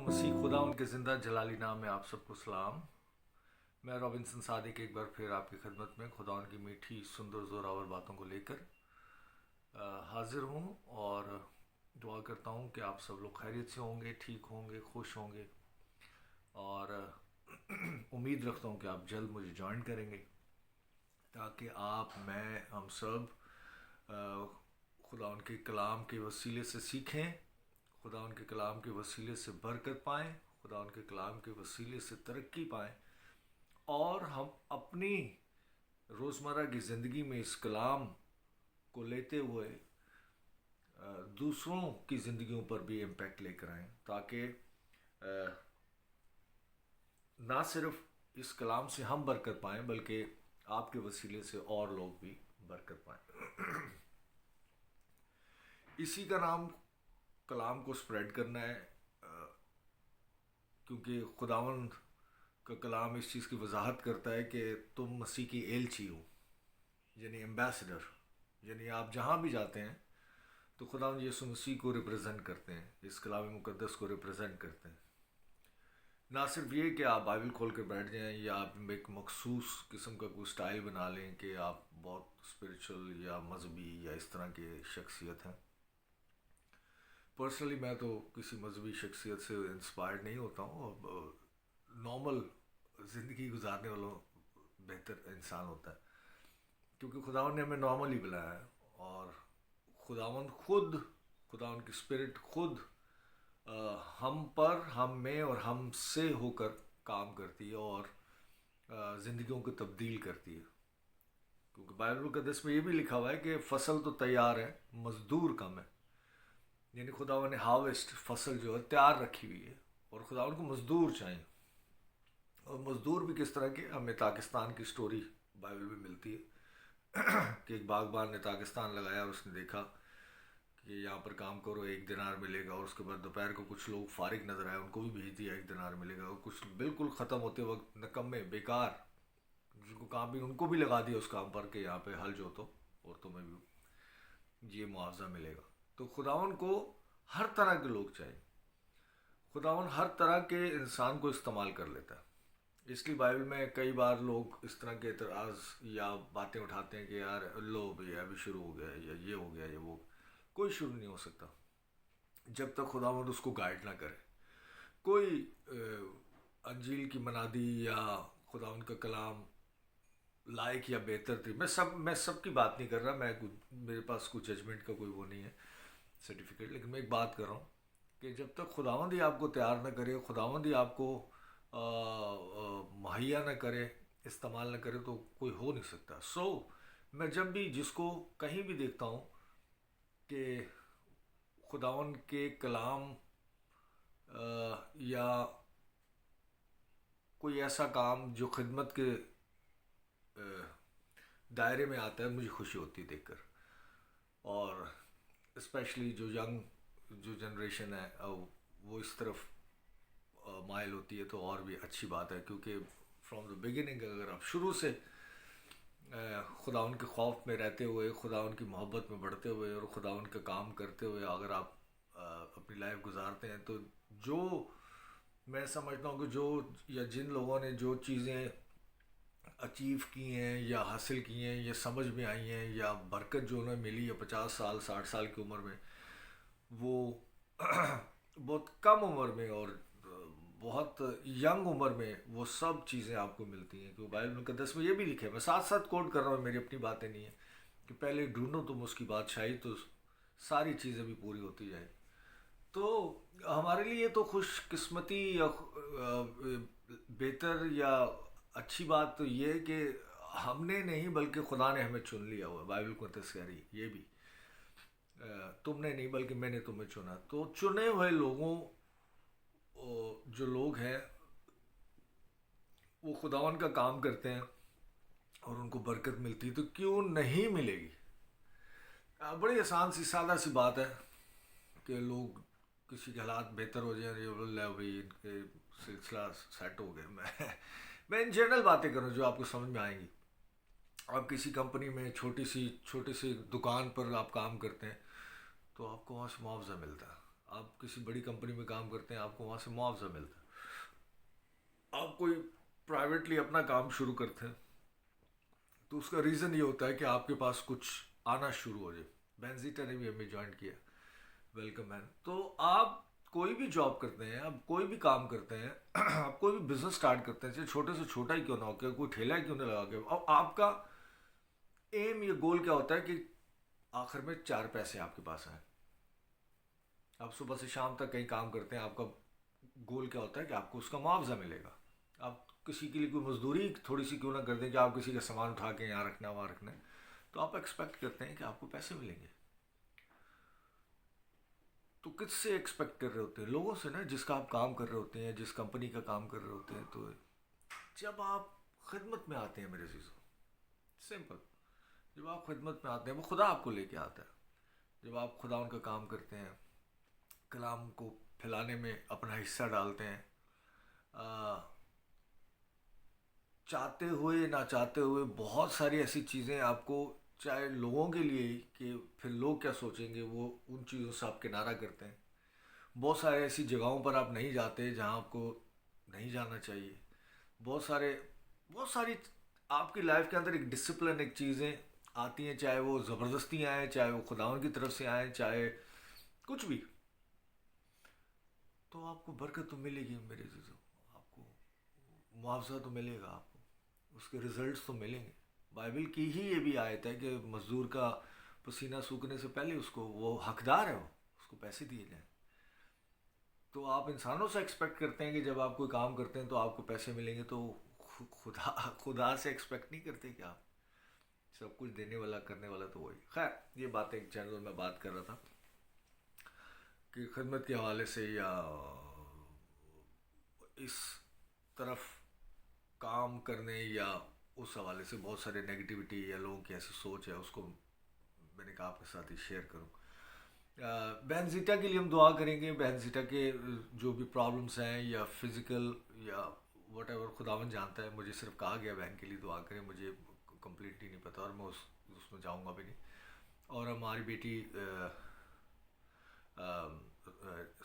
مسیح خدا ان کے زندہ جلالی نام میں آپ سب کو سلام۔ میں رابنسن صادق ایک بار پھر آپ کی خدمت میں خدا ان کی میٹھی سندر زوراور باتوں کو لے کر حاضر ہوں، اور دعا کرتا ہوں کہ آپ سب لوگ خیریت سے ہوں گے، ٹھیک ہوں گے، خوش ہوں گے، اور امید رکھتا ہوں کہ آپ جلد مجھے جوائن کریں گے تاکہ آپ، میں، ہم سب خدا ان کے کلام کے وسیلے سے سیکھیں، خدا ان کے کلام کے وسیلے سے برکت پائیں، خدا ان کے کلام کے وسیلے سے ترقی پائیں، اور ہم اپنی روزمرہ کی زندگی میں اس کلام کو لیتے ہوئے دوسروں کی زندگیوں پر بھی امپیکٹ لے کر آئیں، تاکہ نہ صرف اس کلام سے ہم برکت پائیں بلکہ آپ کے وسیلے سے اور لوگ بھی برکت پائیں۔ اسی کا نام کلام کو سپریڈ کرنا ہے، کیونکہ خداوند کا کلام اس چیز کی وضاحت کرتا ہے کہ تم مسیح کی ایلچی ہو، یعنی ایمبیسڈر، یعنی آپ جہاں بھی جاتے ہیں تو خداوند یسوع مسیح کو ریپرزینٹ کرتے ہیں، اس کلام مقدس کو ریپرزینٹ کرتے ہیں۔ نہ صرف یہ کہ آپ بائبل کھول کے بیٹھ جائیں یا آپ ایک مخصوص قسم کا کوئی سٹائل بنا لیں کہ آپ بہت اسپریچول یا مذہبی یا اس طرح کے شخصیت ہیں۔ پرسنلی میں تو کسی مذہبی شخصیت سے انسپائرڈ نہیں ہوتا ہوں، اور نارمل زندگی گزارنے والوں بہتر انسان ہوتا ہے، کیونکہ خداوند نے ہمیں نارملی بلایا ہے، اور خداوند خود، خداوند کی اسپرٹ خود ہم پر، ہم میں اور ہم سے ہو کر کام کرتی ہے اور زندگیوں کو تبدیل کرتی ہے، کیونکہ بائبل مقدس میں یہ بھی لکھا ہوا ہے کہ فصل تو تیار ہے، مزدور کم ہے، یعنی خداوند نے ہارویسٹ، فصل جو ہے تیار رکھی ہوئی ہے، اور خداوند کو مزدور چاہیے۔ اور مزدور بھی کس طرح کے، ہمیں پاکستان کی سٹوری بائبل میں ملتی ہے کہ ایک باغبان نے پاکستان لگایا اور اس نے دیکھا کہ یہاں پر کام کرو، 1 دینار ملے گا، اور اس کے بعد دوپہر کو کچھ لوگ فارغ نظر آئے، ان کو بھی بھیج دیا 1 دینار ملے گا، اور کچھ بالکل ختم ہوتے وقت نکمے، بیکار، جن کو کام بھی، ان کو بھی لگا دیا اس کام پر کہ یہاں پہ حل جوتو اور تمہیں بھی یہ معاوضہ ملے گا۔ تو خداوند کو ہر طرح کے لوگ چاہیے، خداوند ہر طرح کے انسان کو استعمال کر لیتا ہے۔ اس لیے بائبل میں کئی بار لوگ اس طرح کے اعتراض یا باتیں اٹھاتے ہیں کہ یار لو بھی ابھی شروع ہو گیا، یا یہ ہو گیا، یا وہ، کوئی شروع نہیں ہو سکتا جب تک خداوند اس کو گائیڈ نہ کرے۔ کوئی انجیل کی منادی یا خداوند کا کلام لائق یا بہتر تھی، میں سب کی بات نہیں کر رہا، میرے پاس کوئی ججمنٹ کا کوئی وہ نہیں ہے سرٹیفکیٹ، لیکن میں ایک بات کر رہا ہوں کہ جب تک خداوند ہی آپ کو تیار نہ کرے، خداوند ہی آپ کو مہیا نہ کرے، استعمال نہ کرے، تو کوئی ہو نہیں سکتا۔ میں جب بھی جس کو کہیں بھی دیکھتا ہوں کہ خداوند کے کلام یا کوئی ایسا کام جو خدمت کے دائرے میں آتا ہے، مجھے خوشی ہوتی ہے دیکھ کر، اور اسپیشلی جو جو جنریشن ہے وہ اس طرف مائل ہوتی ہے، تو اور بھی اچھی بات ہے، کیونکہ فرام دا بگننگ اگر آپ شروع سے خداوند کے خوف میں رہتے ہوئے، خداوند کی محبت میں بڑھتے ہوئے اور خداوند کا کام کرتے ہوئے اگر آپ اپنی لائف گزارتے ہیں، تو جو میں سمجھتا ہوں کہ جو یا جن لوگوں نے جو چیزیں اچیو کی ہیں یا حاصل کی ہیں یا سمجھ میں آئی ہیں یا برکت جو انہیں ملی ہے 50 سال 60 سال کی عمر میں، وہ بہت کم عمر میں اور بہت ینگ عمر میں وہ سب چیزیں آپ کو ملتی ہیں، کیونکہ بائبل مقدس میں یہ بھی لکھا ہے، میں ساتھ ساتھ کوٹ کر رہا ہوں، میری اپنی باتیں نہیں ہیں، کہ پہلے ڈھونڈو تم اس کی بادشاہی تو ساری چیزیں بھی پوری ہوتی جائیں۔ تو ہمارے لیے تو خوش قسمتی یا بہتر یا اچھی بات تو یہ ہے کہ ہم نے نہیں بلکہ خدا نے ہمیں چن لیا ہوا ہے، بائبل کو تسکیری یہ بھی، تم نے نہیں بلکہ میں نے تمہیں چنا۔ تو چنے ہوئے لوگوں، جو لوگ ہیں وہ خداوند کا کام کرتے ہیں اور ان کو برکت ملتی، تو کیوں نہیں ملے گی؟ بڑی آسان سی سادہ سی بات ہے کہ لوگ کسی کے حالات بہتر ہو جائیں، یہ اللہ بھائی ان کے سلسلہ سیٹ ہو گئے۔ میں ان جنرل باتیں کروں جو آپ کو سمجھ میں آئیں گی۔ آپ کسی کمپنی میں چھوٹی سی دکان پر آپ کام کرتے ہیں، تو آپ کو وہاں سے معاوضہ ملتا ہے، آپ کسی بڑی کمپنی میں کام کرتے ہیں، آپ کو وہاں سے معاوضہ ملتا ہے. آپ کوئی پرائیویٹلی اپنا کام شروع کرتے ہیں تو اس کا ریزن یہ ہوتا ہے کہ آپ کے پاس کچھ آنا شروع ہو جائے. بینزیٹا نے بھی ہمیں جوائن کیا. ویلکم مین. تو آپ کوئی بھی جاب کرتے ہیں، آپ کوئی بھی کام کرتے ہیں آپ کوئی بھی بزنس سٹارٹ کرتے ہیں، چاہے چھوٹے سے چھوٹا ہی کیوں نہ ہو، کہ کوئی ٹھیلا ہی کیوں نہ لگا کے، اور آپ کا ایم یا گول کیا ہوتا ہے کہ آخر میں 4 پیسے آپ کے پاس آئیں. آپ صبح سے شام تک کہیں کام کرتے ہیں، آپ کا گول کیا ہوتا ہے کہ آپ کو اس کا معاوضہ ملے گا. آپ کسی کے لیے کوئی مزدوری تھوڑی سی کیوں نہ کر دیں، کہ آپ کسی کا سامان اٹھا کے یہاں رکھنا وہاں رکھنا ہے، تو آپ ایکسپیکٹ کرتے ہیں کہ آپ کو پیسے ملیں گے. تو کس سے ایکسپیکٹ کر رہے ہوتے ہیں؟ لوگوں سے نا، جس کا آپ کام کر رہے ہوتے ہیں، جس کمپنی کا کام کر رہے ہوتے ہیں. تو جب آپ خدمت میں آتے ہیں میرے عزیزوں، سمپل، جب آپ خدمت میں آتے ہیں وہ خدا آپ کو لے کے آتا ہے. جب آپ خدا ان کا کام کرتے ہیں، کلام کو پھیلانے میں اپنا حصہ ڈالتے ہیں، چاہتے ہوئے نہ چاہتے ہوئے بہت ساری ایسی چیزیں آپ کو، چاہے لوگوں کے لیے ہی کہ پھر لوگ کیا سوچیں گے، وہ ان چیزوں سے آپ کنارہ کرتے ہیں. بہت سارے ایسی جگہوں پر آپ نہیں جاتے جہاں آپ کو نہیں جانا چاہیے. بہت ساری آپ کی لائف کے اندر ایک ڈسپلن، ایک چیزیں آتی ہیں، چاہے وہ زبردستی آئیں، چاہے وہ خداوند کی طرف سے آئیں، چاہے کچھ بھی. تو آپ کو برکت تو ملے گی میرے عزیزوں، آپ کو معاوضہ تو ملے گا، آپ کو اس کے ریزلٹس تو ملیں گے. بائبل کی ہی یہ بھی آیت ہے کہ مزدور کا پسینہ سوکھنے سے پہلے اس کو، وہ حقدار ہے، وہ اس کو پیسے دیے جائیں. تو آپ انسانوں سے ایکسپیکٹ کرتے ہیں کہ جب آپ کوئی کام کرتے ہیں تو آپ کو پیسے ملیں گے، تو خدا سے ایکسپیکٹ نہیں کرتے کہ آپ سب کچھ دینے والا کرنے والا تو وہی. خیر، یہ بات ایک جنرل میں بات کر رہا تھا کہ خدمت کے حوالے سے یا اس طرف کام کرنے یا اس حوالے سے بہت سارے نگیٹیوٹی یا لوگوں کی ایسی سوچ ہے، اس کو میں نے کہا آپ کے ساتھ ہی شیئر کروں. بہنزیٹا کے لیے ہم دعا کریں گے. بہنزیٹا کے جو بھی پرابلمس ہیں یا فزیکل یا واٹ ایور، خداوند جانتا ہے. مجھے صرف کہا گیا بہن کے لیے دعا کریں، مجھے کمپلیٹلی نہیں پتہ، اور میں اس میں جاؤں گا بھی نہیں. اور ہماری بیٹی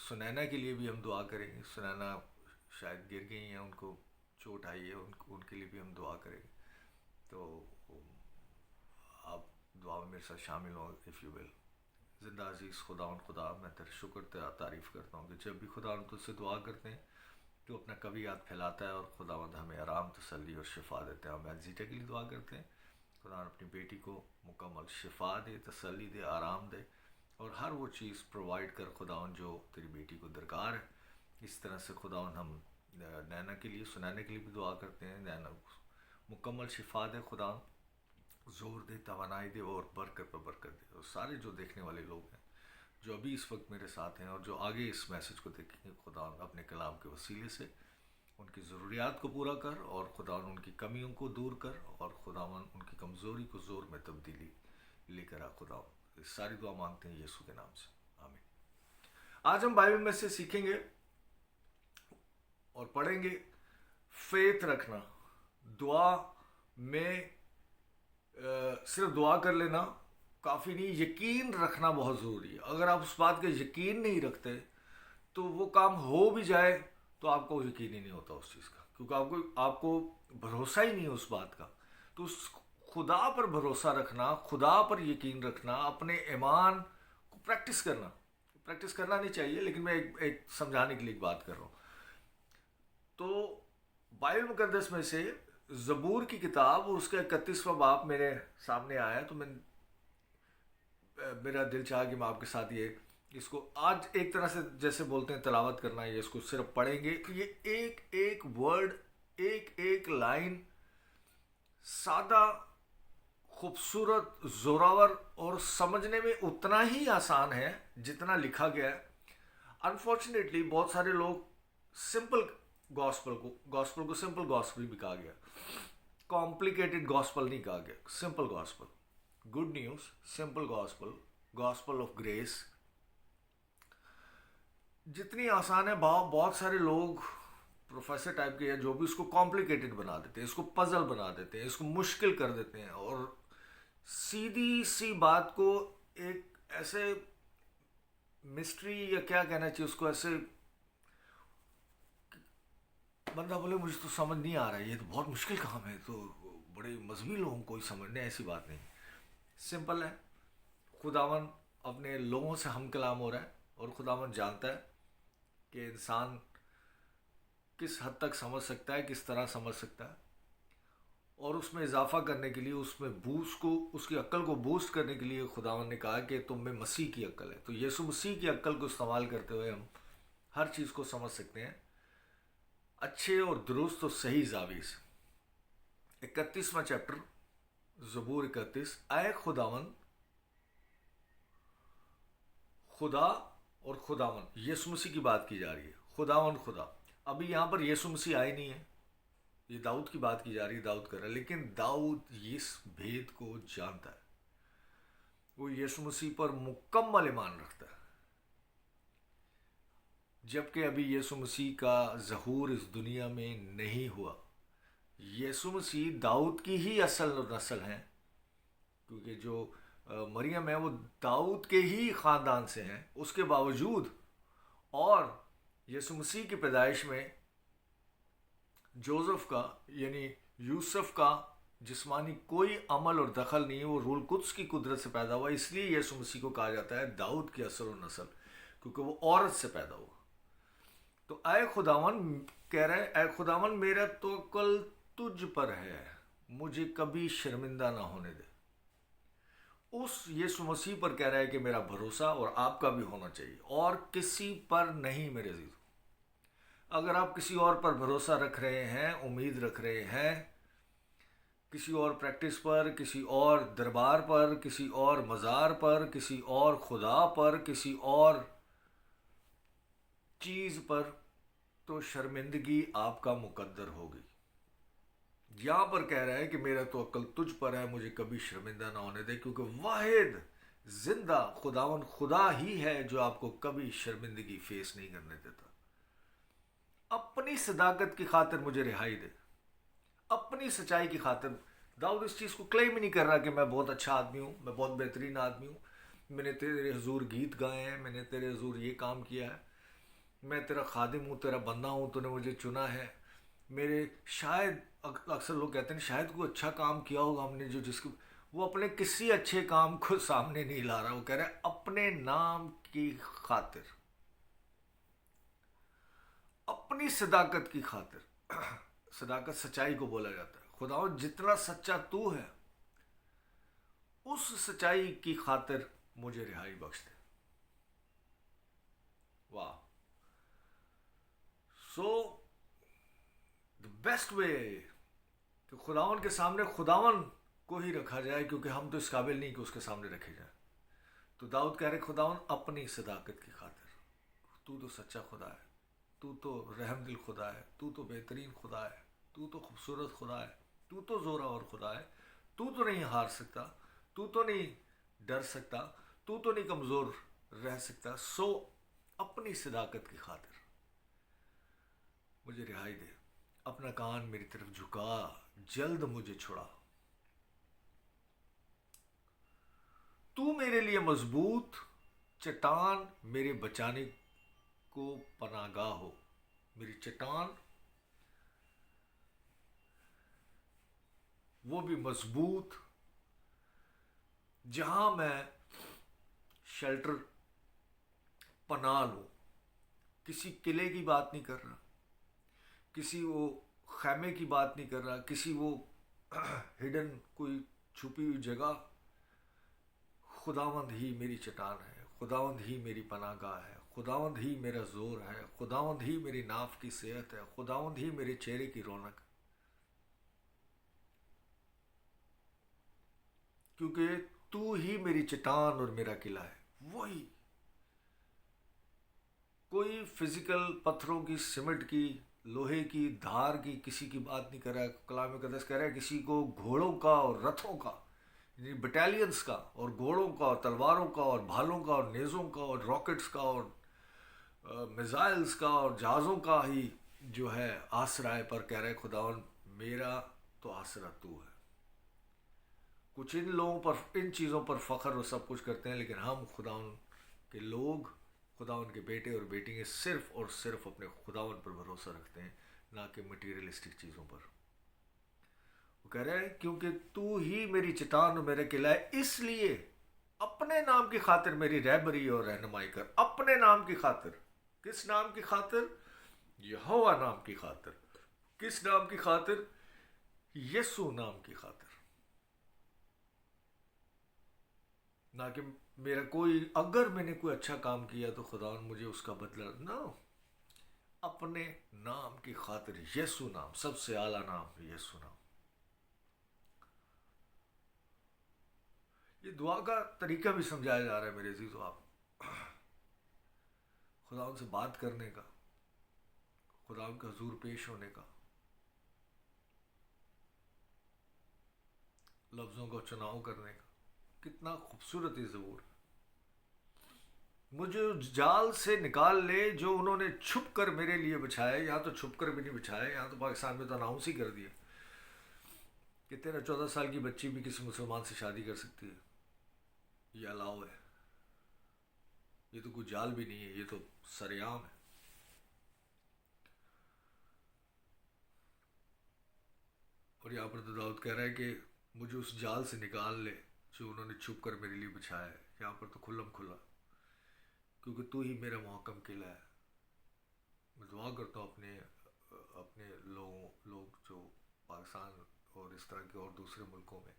سنینا کے لیے بھی ہم دعا کریں گے. سنینا شاید گر گئی ہیں، ان کو چوٹ آئی ہے، ان کے لیے بھی ہم دعا کریں گے. تو آپ دعا میں میرے ساتھ شامل ہوں اف یو ول. زندہ عزیز خدا، میں تیرے شکر تعریف کرتا ہوں کہ جب بھی خدا ہم تجھ سے دعا کرتے ہیں تو اپنا کبھی یاد پھیلاتا ہے، اور خداوند ہمیں آرام، تسلی اور شفا دیتے ہیں. ہم بینزیٹا کے لیے دعا کرتے ہیں، خدا اپنی بیٹی کو مکمل شفا دے، تسلی دے، آرام دے، اور ہر وہ چیز پرووائڈ کر خداوند جو تیری بیٹی کو درکار ہے. اس طرح سے خداوند ہم نینا کے لیے، سنانے کے لیے بھی دعا کرتے ہیں. نینا مکمل شفا دے، خداوند زور دے، توانائی دے، اور برکت پر برکت دے. اور سارے جو دیکھنے والے لوگ ہیں جو ابھی اس وقت میرے ساتھ ہیں اور جو آگے اس میسج کو دیکھیں گے، خدا اپنے کلام کے وسیلے سے ان کی ضروریات کو پورا کر، اور خدا ان کی کمیوں کو دور کر، اور خدا ان کی کمزوری کو زور میں تبدیلی لے کر آ. خدا اس ساری دعا مانگتے ہیں یسوع کے نام سے، آمین. آج ہم بائبل میں سے سیکھیں گے اور پڑھیں گے فیتھ رکھنا. دعا میں صرف دعا کر لینا کافی نہیں، یقین رکھنا بہت ضروری ہے. اگر آپ اس بات کا یقین نہیں رکھتے تو وہ کام ہو بھی جائے تو آپ کو یقین ہی نہیں ہوتا اس چیز کا، کیونکہ آپ کو بھروسہ ہی نہیں ہے اس بات کا. تو اس خدا پر بھروسہ رکھنا، خدا پر یقین رکھنا، اپنے ایمان کو پریکٹس کرنا نہیں چاہیے، لیکن میں ایک سمجھانے کے لیے ایک بات کر رہا ہوں. تو بائبل مقدس میں سے زبور کی کتاب، اس کا 31واں باب میرے سامنے آیا، تو میرا دل چاہا کہ میں آپ کے ساتھ اس کو آج ایک طرح سے جیسے بولتے ہیں تلاوت کرنا، یہ اس کو صرف پڑھیں گے کہ یہ ایک ایک ورڈ، ایک ایک لائن سادہ، خوبصورت، زوراور اور سمجھنے میں اتنا ہی آسان ہے جتنا لکھا گیا ہے. انفارچونیٹلی بہت سارے لوگ سمپل گاسپل کو سمپل گاسپل بھی کہا گیا، کمپلیکیٹڈ گاسپل نہیں کہا گیا، simple gospel. Good news, simple gospel, gospel of grace جتنی آسان ہے، بہت سارے لوگ پروفیسر ٹائپ کے ہیں جو بھی اس کو کمپلیکیٹڈ بنا دیتے ہیں، اس کو پزل بنا دیتے ہیں، اس کو مشکل کر دیتے ہیں، اور سیدھی سی بات کو ایک ایسے مسٹری یا کیا کہنا چاہیے اس کو، ایسے بندہ بولے مجھے تو سمجھ نہیں آ رہا ہے، یہ تو بہت مشکل کام ہے، تو بڑے مذہبی لوگوں کو ہی سمجھنے، ایسی بات نہیں. سمپل ہے. خداون اپنے لوگوں سے ہم کلام ہو رہا ہے، اور خداون جانتا ہے کہ انسان کس حد تک سمجھ سکتا ہے، کس طرح سمجھ سکتا ہے، اور اس میں اضافہ کرنے کے لیے، اس میں بوسٹ کو، اس کی عقل کو بوسٹ کرنے کے لیے خداون نے کہا کہ تم میں مسیح کی عقل ہے. تو یسوع مسیح کی عقل کو استعمال کرتے ہوئے ہم ہر چیز کو سمجھ سکتے ہیں اچھے اور درست اور صحیح زاویے سے. 31واں چیپٹر، زبور 31. اے خداون، خدا اور خداون، یسوع مسیح کی بات کی جا رہی ہے. خداون خدا، ابھی یہاں پر یسوع مسیح آئے نہیں ہے، یہ داؤد کی بات کی جا رہی ہے، داؤد کر رہا ہے. لیکن داؤد اس بھید کو جانتا ہے، وہ یسوع مسیح پر مکمل ایمان رکھتا ہے، جبکہ ابھی یسوع مسیح کا ظہور اس دنیا میں نہیں ہوا. یسوع مسیح داؤد کی ہی اصل نسل ہیں، کیونکہ جو مریم ہے وہ داؤد کے ہی خاندان سے ہیں. اس کے باوجود، اور یسوع مسیح کی پیدائش میں جوزف کا یعنی یوسف کا جسمانی کوئی عمل اور دخل نہیں ہے، وہ روح القدس کی قدرت سے پیدا ہوا. اس لیے یسوع مسیح کو کہا جاتا ہے داؤد کی اصل و نسل، کیونکہ وہ عورت سے پیدا ہوا. تو اے خداون کہہ رہے ہیں، اے خداون میرا توکل تجھ پر ہے، مجھے کبھی شرمندہ نہ ہونے دے. اس یسوع مسیح پر کہہ رہا ہے کہ میرا بھروسہ اور آپ کا بھی ہونا چاہیے، اور کسی پر نہیں میرے عزیز. اگر آپ کسی اور پر بھروسہ رکھ رہے ہیں، امید رکھ رہے ہیں، کسی اور پریکٹس پر، کسی اور دربار پر، کسی اور مزار پر، کسی اور خدا پر، کسی اور چیز پر، تو شرمندگی آپ کا مقدر ہوگی. یہاں پر کہہ رہا ہے کہ میرا تو عقل تجھ پر ہے، مجھے کبھی شرمندہ نہ ہونے دے، کیونکہ واحد زندہ خداون خدا ہی ہے جو آپ کو کبھی شرمندگی فیس نہیں کرنے دیتا. اپنی صداقت کی خاطر مجھے رہائی دے، اپنی سچائی کی خاطر. داؤد اس چیز کو کلیم ہی نہیں کر رہا کہ میں بہت اچھا آدمی ہوں، میں بہت بہترین آدمی ہوں، میں نے تیرے حضور گیت گائے ہیں، میں نے تیرے حضور یہ کام کیا ہے، میں تیرا خادم ہوں، تیرا بندہ ہوں، تو نے مجھے چنا ہے. میرے شاید اکثر لوگ کہتے ہیں شاید کوئی اچھا کام کیا ہوگا ہم نے، جو جس کو وہ اپنے کسی اچھے کام کو سامنے نہیں لا رہا. وہ کہہ رہا ہے اپنے نام کی خاطر، اپنی صداقت کی خاطر. صداقت سچائی کو بولا جاتا ہے. خداوند جتنا سچا تو ہے، اس سچائی کی خاطر مجھے رہائی بخش دے. واہ. سو دا بیسٹ وے کہ خداون کے سامنے خداون کو ہی رکھا جائے، کیونکہ ہم تو اس قابل نہیں کہ اس کے سامنے رکھے جائیں. تو داؤد کہہ رہے خداون اپنی صداقت کی خاطر، تو سچا خدا ہے، تو رحم دل خدا ہے، تو بہترین خدا ہے، تو خوبصورت خدا ہے، تو زورا اور خدا ہے، تو نہیں ہار سکتا، تو نہیں ڈر سکتا، تو نہیں کمزور رہ سکتا. سو اپنی صداقت کی خاطر مجھے رہائی دے، اپنا کان میری طرف جھکا، جلد مجھے چھڑا. تو میرے لیے مضبوط چٹان، میرے بچانے کو پناہ گاہ ہو. میری چٹان وہ بھی مضبوط، جہاں میں شیلٹر پناہ لوں. کسی قلعے کی بات نہیں کر رہا، کسی وہ خیمے کی بات نہیں کر رہا، کسی وہ ہڈن کوئی چھپی ہوئی جگہ. خداوند ہی میری چٹان ہے، خداوند ہی میری پناہ گاہ ہے، خداوند ہی میرا زور ہے، خداوند ہی میری ناف کی صحت ہے، خداوند ہی میرے چہرے کی رونق. کیونکہ تو ہی میری چٹان اور میرا قلعہ ہے. وہی کوئی فزیکل پتھروں کی، سیمنٹ کی، لوہے کی، دھار کی کسی کی بات نہیں کر رہا ہے. کلام مقدس کہہ رہا ہے کسی کو گھوڑوں کا اور رتھوں کا، یعنی بٹالینس کا، اور گھوڑوں کا اور تلواروں کا اور بھالوں کا اور نیزوں کا اور راکٹس کا اور میزائلز کا اور جہازوں کا ہی جو ہے آسرا ہے. پر کہہ رہے خداون میرا تو آسرا تو ہے. کچھ ان لوگوں پر، ان چیزوں پر فخر اور سب کچھ کرتے ہیں، لیکن ہم خداون کے لوگ خداوند کے بیٹے اور بیٹیاں صرف اور صرف اپنے خداوند پر بھروسہ رکھتے ہیں، نہ کہ مٹیریلسٹک چیزوں پر۔ وہ کہہ رہے ہیں کیونکہ تو ہی میری چٹان اور میرا قلعہ ہے، اس لیے اپنے نام کی خاطر میری رہبری اور رہنمائی کر۔ اپنے نام کی خاطر، کس نام کی خاطر؟ یہوہ نام کی خاطر۔ کس نام کی خاطر؟ یسوع نام کی خاطر۔ نہ کہ میرا کوئی، اگر میں نے کوئی اچھا کام کیا تو خداوند مجھے اس کا بدلہ نہ، اپنے نام کی خاطر یسوع نام، سب سے اعلیٰ نام یسوع نام۔ یہ دعا کا طریقہ بھی سمجھایا جا رہا ہے میرے عزیزو، آپ خداوند سے بات کرنے کا، خداوند کے حضور پیش ہونے کا، لفظوں کا چناؤ کرنے کا۔ کتنا خوبصورت یہ زبور! مجھے اس جال سے نکال لے جو انہوں نے چھپ کر میرے لیے بچھایا۔ یہاں تو چھپ کر بھی نہیں بچھایا، یہاں تو پاکستان میں تو اناؤنس ہی کر دیا کہ 13-14 سال کی بچی بھی کسی مسلمان سے شادی کر سکتی ہے، یہ الاؤ ہے۔ یہ تو کوئی جال بھی نہیں ہے، یہ تو سریعام ہے۔ اور یہاں پر تو داؤد کہہ رہا ہے کہ مجھے اس جال سے نکال لے جو انہوں نے چھپ کر میرے لیے بچھایا ہے۔ یہاں پر تو کھلم کھلا، کیونکہ تو ہی میرا محکم قلعہ ہے۔ میں دعا کرتا ہوں اپنے لوگ جو پاکستان اور اس طرح کے اور دوسرے ملکوں میں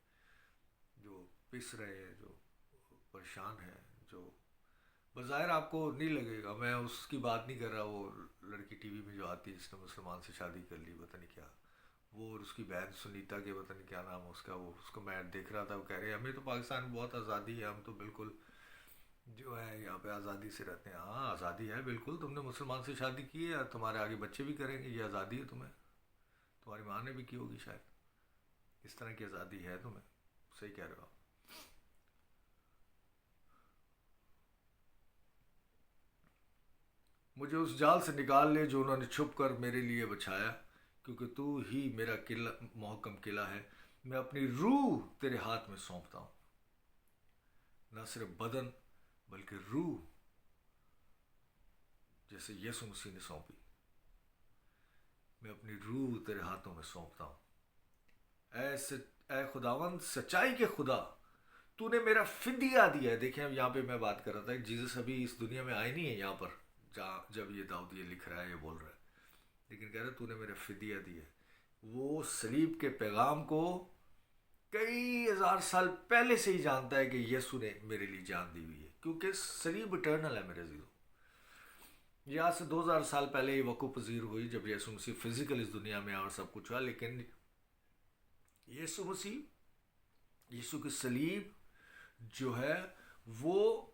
جو پس رہے ہیں، جو پریشان ہیں، جو بظاہر آپ کو نہیں لگے گا، میں اس کی بات نہیں کر رہا، وہ لڑکی ٹی وی میں جو آتی ہے جس نے مسلمان سے شادی کر لی، پتہ نہیں کیا، وہ اور اس کی بہن سنیتا کے پتہ نہیں کیا نام اس کا، وہ اس کو میں دیکھ رہا تھا، وہ کہہ رہے ہیں ہمیں تو پاکستان میں بہت آزادی ہے، ہم تو بالکل جو ہے یہاں پہ آزادی سے رہتے ہیں۔ ہاں آزادی ہے بالکل، تم نے مسلمان سے شادی کی ہے، تمہارے آگے بچے بھی کریں گے، یہ آزادی ہے تمہیں، تمہاری ماں نے بھی کی ہوگی شاید، اس طرح کی آزادی ہے تمہیں، صحیح کہہ رہے ہو آپ۔ مجھے اس جال سے نکال لے جو انہوں نے چھپ کر میرے لیے بچھایا، کیونکہ تو ہی میرا قلعہ، محکم قلعہ ہے۔ میں اپنی روح تیرے ہاتھ میں سونپتا ہوں، نہ صرف بدن بلکہ روح، جیسے یسوع مسیح نے سونپی۔ میں اپنی روح تیرے ہاتھوں میں سونپتا ہوں۔ اے خداوند سچائی کے خدا، تو نے میرا فدیہ دیا ہے۔ دیکھیں اب یہاں پہ میں بات کر رہا تھا کہ جیزس ابھی اس دنیا میں آئے نہیں ہے، یہاں پر جب یہ داؤد یہ لکھ رہا ہے، یہ بول رہا ہے، لیکن کہہ رہا ہے تو نے میرا فدیہ دیا ہے۔ وہ صلیب کے پیغام کو کئی ہزار سال پہلے سے ہی جانتا ہے کہ یسوع نے میرے لیے جان دی ہوئی ہے، کیونکہ صلیب اٹرنل ہے میرے عزیزو۔ یہ آج سے 2000 سال پہلے یہ وقوع پذیر ہوئی جب یسوع مسیح فزیکل اس دنیا میں اور سب کچھ ہوا، لیکن یسوع مسیح، یسوع کی صلیب جو ہے وہ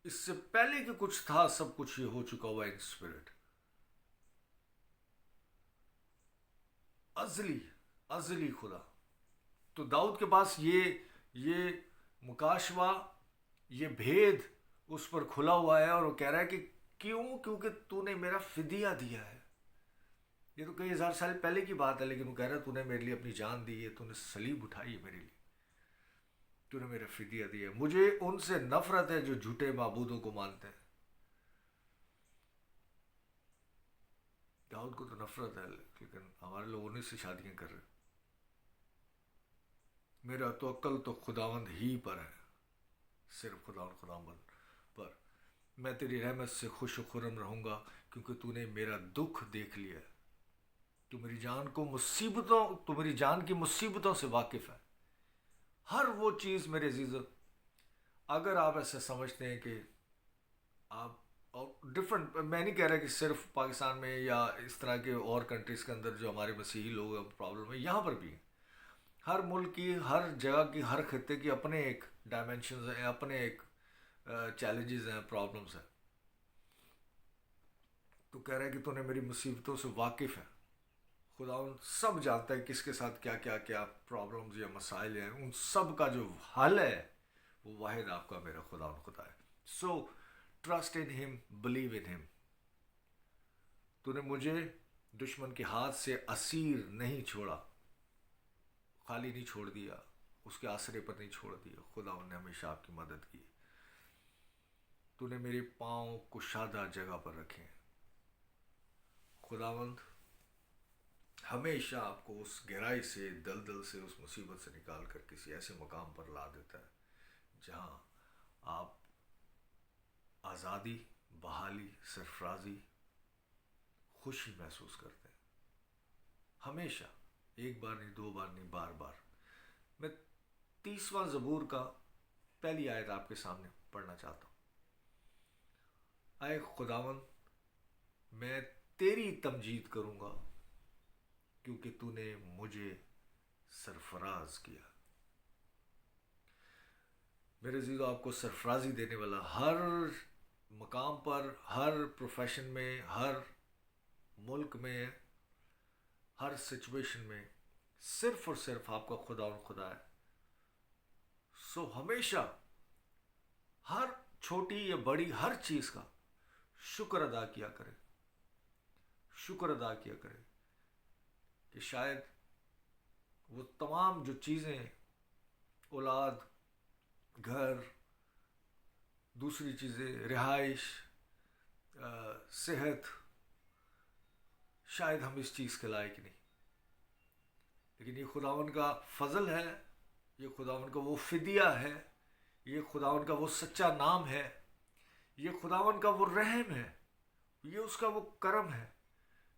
اس سے پہلے کہ کچھ تھا، سب کچھ یہ ہو چکا ہوا ان اسپرٹ، ازلی خدا۔ تو داؤد کے پاس یہ مکاشفہ، یہ بھید اس پر کھلا ہوا ہے، اور وہ کہہ رہا ہے کہ کیونکہ تو نے میرا فدیہ دیا ہے۔ یہ تو کئی ہزار سال پہلے کی بات ہے، لیکن وہ کہہ رہا ہے تو نے میرے لیے اپنی جان دی ہے، تو نے صلیب اٹھائی ہے میرے لیے، تو نے میرا فدیہ دیا ہے۔ مجھے ان سے نفرت ہے جو جھوٹے معبودوں کو مانتے ہیں۔ داؤد کو تو نفرت ہے، لیکن ہمارے لوگ انہیں سے شادیاں کر رہے ہیں۔ میرا توکل تو خداوند ہی پر ہے، صرف خداوند پر۔ میں تیری رحمت سے خوش و خرم رہوں گا، کیونکہ تو نے میرا دکھ دیکھ لیا ہے۔ تو میری جان کی مصیبتوں سے واقف ہے۔ ہر وہ چیز میرے عزیز، اگر آپ ایسے سمجھتے ہیں کہ آپ ڈفرینٹ، میں نہیں کہہ رہا کہ صرف پاکستان میں یا اس طرح کے اور کنٹریز کے اندر جو ہمارے مسیحی لوگ ہیں پرابلم ہے، یہاں پر بھی ہے۔ ہر ملک کی، ہر جگہ کی، ہر خطے کی اپنے ایک ڈائمینشنز ہیں، اپنے ایک چیلنجز ہیں، پرابلمز ہیں۔ تو کہہ رہا ہے کہ تو نے میری مصیبتوں سے واقف ہے۔ خدا ان سب جانتا ہے کس کے ساتھ کیا کیا کیا پرابلمز یا مسائل ہیں، ان سب کا جو حل ہے وہ واحد آپ کا میرا خدا ہے۔ سو ٹرسٹ ان ہم، بلیو ان ہم۔ تو نے مجھے دشمن کے ہاتھ سے اسیر نہیں چھوڑا، خالی نہیں چھوڑ دیا، اس کے آسرے پر نہیں چھوڑ دیا۔ خدا نے ہمیشہ آپ کی مدد کی۔ تو نے میرے پاؤں کشادہ جگہ پر رکھے ہیں۔ خداوند ہمیشہ آپ کو اس گہرائی سے، دلدل سے، اس مصیبت سے نکال کر کسی ایسے مقام پر لا دیتا ہے جہاں آپ آزادی، بحالی، سرفرازی، خوشی محسوس کرتے ہیں۔ ہمیشہ، ایک بار نہیں، دو بار نہیں، بار بار۔ میں 30واں زبور کا پہلی آیت آپ کے سامنے پڑھنا چاہتا ہوں۔ اے خداوند، میں تیری تمجید کروں گا کیونکہ تو نے مجھے سرفراز کیا۔ میرے عزیزو، آپ کو سرفرازی دینے والا ہر مقام پر، ہر پروفیشن میں، ہر ملک میں، ہر سچویشن میں صرف اور صرف آپ کا خدا ہے۔ سو ہمیشہ ہر چھوٹی یا بڑی ہر چیز کا شکر ادا کیا کرے، شکر ادا کیا کرے کہ شاید وہ تمام جو چیزیں، اولاد، گھر، دوسری چیزیں، رہائش، صحت، شاید ہم اس چیز کے لائق نہیں، لیکن یہ خداوند کا فضل ہے، یہ خداوند کا وہ فدیہ ہے، یہ خداوند کا وہ سچا نام ہے، یہ خداوند کا وہ رحم ہے، یہ اس کا وہ کرم ہے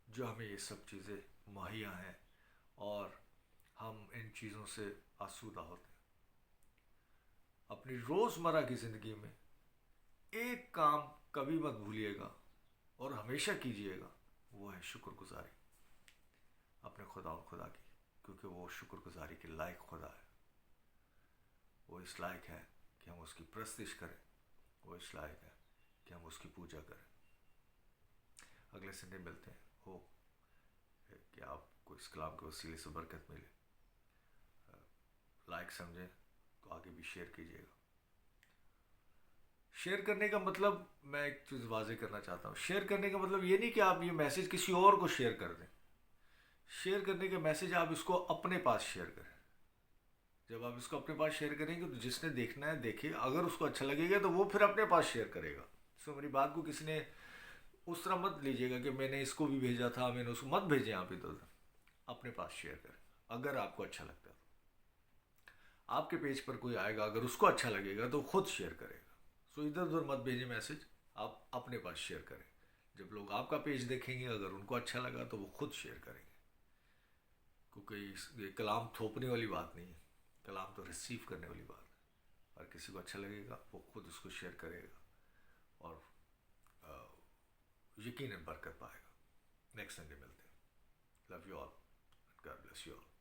جو ہمیں یہ سب چیزیں مہیا ہیں اور ہم ان چیزوں سے آسودہ ہوتے ہیں۔ اپنی روزمرہ کی زندگی میں ایک کام کبھی مت بھولیے گا اور ہمیشہ کیجیے گا، وہ ہے شکر گزاری اپنے خدا کی، کیونکہ وہ شکر گزاری کے لائق خدا ہے۔ وہ اس لائق ہے کہ ہم اس کی پرستش کریں، وہ اس لائق ہے کہ ہم اس کی پوجا کریں۔ اگلے سنڈے ملتے ہیں، ہو کہ آپ کو اس کلام کے وسیلے سے برکت ملے۔ لائک سمجھیں تو آگے بھی شیئر کیجیے گا۔ شیئر کرنے کا مطلب، میں ایک چیز واضح کرنا چاہتا ہوں، شیئر کرنے کا مطلب یہ نہیں کہ آپ یہ میسیج کسی اور کو شیئر کر دیں۔ شیئر کرنے کا میسیج آپ اس کو اپنے پاس شیئر کریں۔ جب آپ اس کو اپنے پاس شیئر کریں گے تو جس نے دیکھنا ہے دیکھے، اگر اس کو اچھا لگے گا تو وہ پھر اپنے پاس شیئر کرے گا۔ سو میری بات کو کسی نے اس طرح مت لیجیے گا کہ میں نے اس کو بھی بھیجا تھا، میں نے اس کو مت بھیجیں آپ ادھر ادھر، اپنے پاس شیئر کریں اگر آپ کو اچھا لگتا ہے۔ آپ کے پیج پر کوئی آئے گا، اگر اس کو اچھا لگے گا تو خود شیئر کرے گا۔ سو ادھر ادھر مت بھیجیں میسیج، آپ اپنے پاس شیئر کریں۔ جب لوگ آپ کا پیج دیکھیں گے، اگر ان کو اچھا لگا تو وہ خود شیئر کریں گے، کیونکہ یہ کلام تھوپنے والی بات نہیں ہے، کلام تو ریسیو کرنے والی بات ہے۔ اور کسی کو اچھا لگے گا وہ خود اس کو شیئر کرے گا اور یقیناً برکت پائے گا۔ نیکسٹ سنڈے ملتے ہیں۔ Love you all, God bless you all.